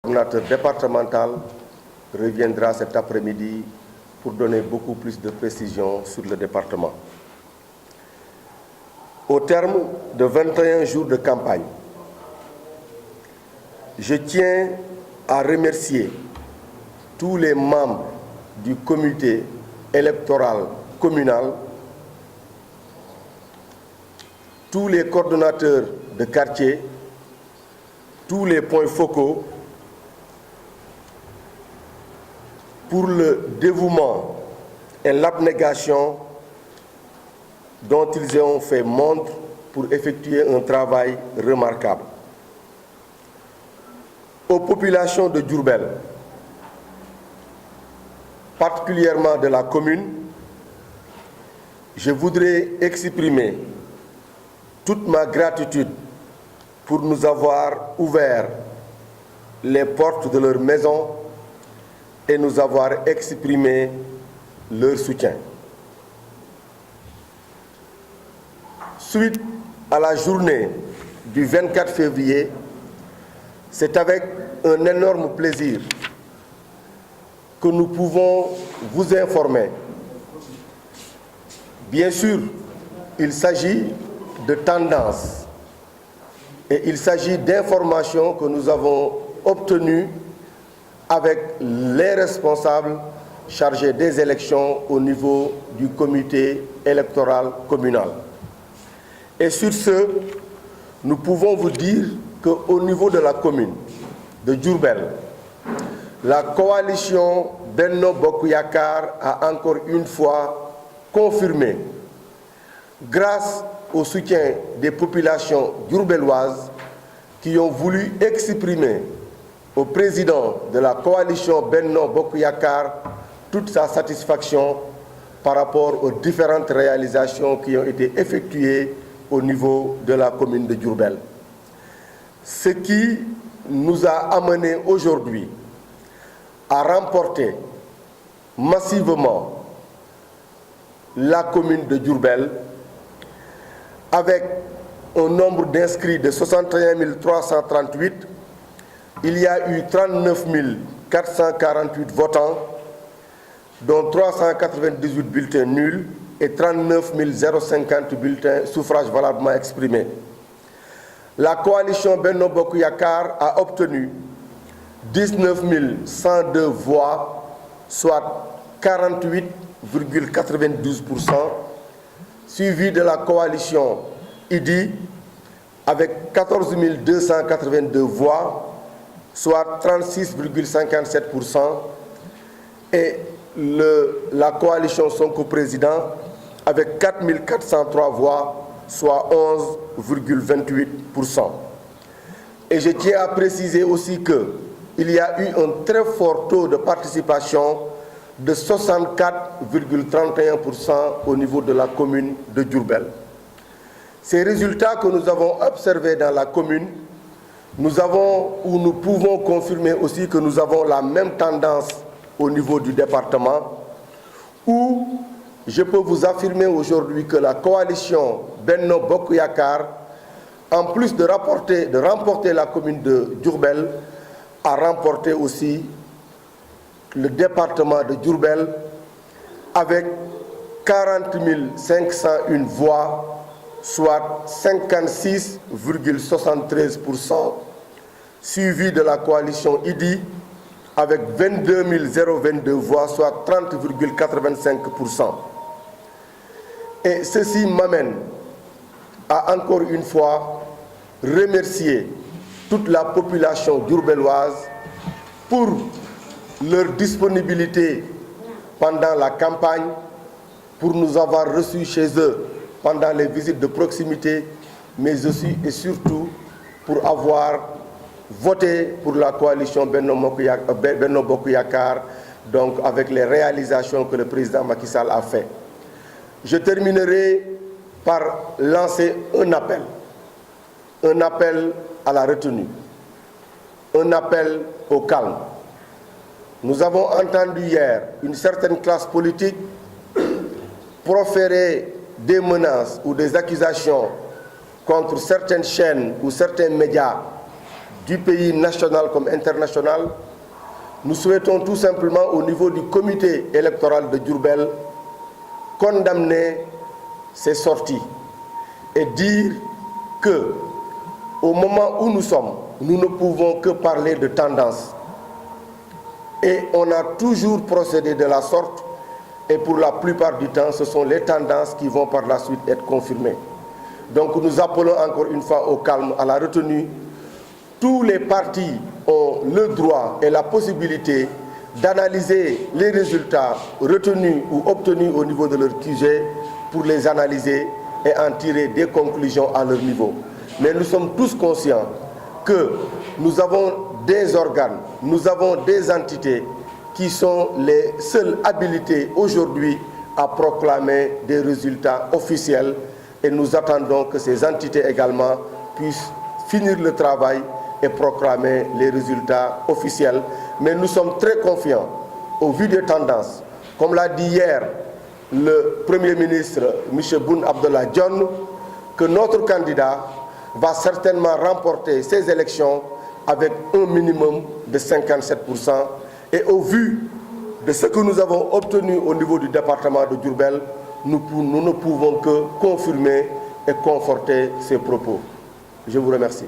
Le coordinateur départemental reviendra cet après-midi pour donner beaucoup plus de précisions sur le département. Au terme de 21 jours de campagne, je tiens à remercier tous les membres du comité électoral communal, tous les coordonnateurs de quartier, tous les points focaux pour le dévouement et l'abnégation dont ils ont fait montre pour effectuer un travail remarquable. Aux populations de Diourbel, particulièrement de la commune, je voudrais exprimer toute ma gratitude pour nous avoir ouvert les portes de leur maison et nous avoir exprimé leur soutien. Suite à la journée du 24 février, c'est avec un énorme plaisir que nous pouvons vous informer. Bien sûr, il s'agit de tendances et il s'agit d'informations que nous avons obtenues avec les responsables chargés des élections au niveau du comité électoral communal. Et sur ce, nous pouvons vous dire qu'au niveau de la commune de Diourbel, la coalition Benno Bokk Yakaar a encore une fois confirmé, grâce au soutien des populations diourbelloises qui ont voulu exprimer au président de la coalition Benno Bokk Yakaar toute sa satisfaction par rapport aux différentes réalisations qui ont été effectuées au niveau de la commune de Diourbel. Ce qui nous a amené aujourd'hui à remporter massivement la commune de Diourbel avec un nombre d'inscrits de 61 338. Il y a eu 39 448 votants, dont 398 bulletins nuls et 39 050 bulletins suffrages valablement exprimés. La coalition Benno Bokk Yakaar a obtenu 19 102 voix, soit 48,92%, suivi de la coalition IDI avec 14 282 voix, soit 36,57%, et la coalition Sonko Président avec 4 403 voix, soit 11,28%. Et je tiens à préciser aussi qu'il y a eu un très fort taux de participation de 64,31% au niveau de la commune de Diourbel. Ces résultats que nous avons observés dans la commune, nous pouvons confirmer aussi que nous avons la même tendance au niveau du département, où je peux vous affirmer aujourd'hui que la coalition Benno Bokk Yakaar, en plus de remporter la commune de Diourbel, a remporté aussi le département de Diourbel avec 40 501 voix, soit 56,73%, suivi de la coalition IDI avec 22 022 voix, soit 30,85%. Et ceci m'amène à encore une fois remercier toute la population diourbelloise pour leur disponibilité pendant la campagne, pour nous avoir reçus chez eux pendant les visites de proximité, mais aussi et surtout pour avoir voté pour la coalition Benno Bokk Yakaar, donc avec les réalisations que le président Macky Sall a fait. Je terminerai par lancer un appel à la retenue, un appel au calme. Nous avons entendu hier une certaine classe politique proférer des menaces ou des accusations contre certaines chaînes ou certains médias du pays national comme international, nous souhaitons tout simplement au niveau du comité électoral de Diourbel condamner ces sorties et dire que au moment où nous sommes, nous ne pouvons que parler de tendance. Et on a toujours procédé de la sorte et pour la plupart du temps, ce sont les tendances qui vont par la suite être confirmées. Donc nous appelons encore une fois au calme, à la retenue. Tous les partis ont le droit et la possibilité d'analyser les résultats retenus ou obtenus au niveau de leur QG pour les analyser et en tirer des conclusions à leur niveau. Mais nous sommes tous conscients que nous avons des organes, nous avons des entités qui sont les seules habilitées aujourd'hui à proclamer des résultats officiels et nous attendons que ces entités également puissent finir le travail et proclamer les résultats officiels. Mais nous sommes très confiants au vu des tendances. Comme l'a dit hier le Premier ministre, M. Boun Abdallah Dionne, que notre candidat va certainement remporter ces élections avec un minimum de 57%. Et au vu de ce que nous avons obtenu au niveau du département de Diourbel, nous ne pouvons que confirmer et conforter ces propos. Je vous remercie.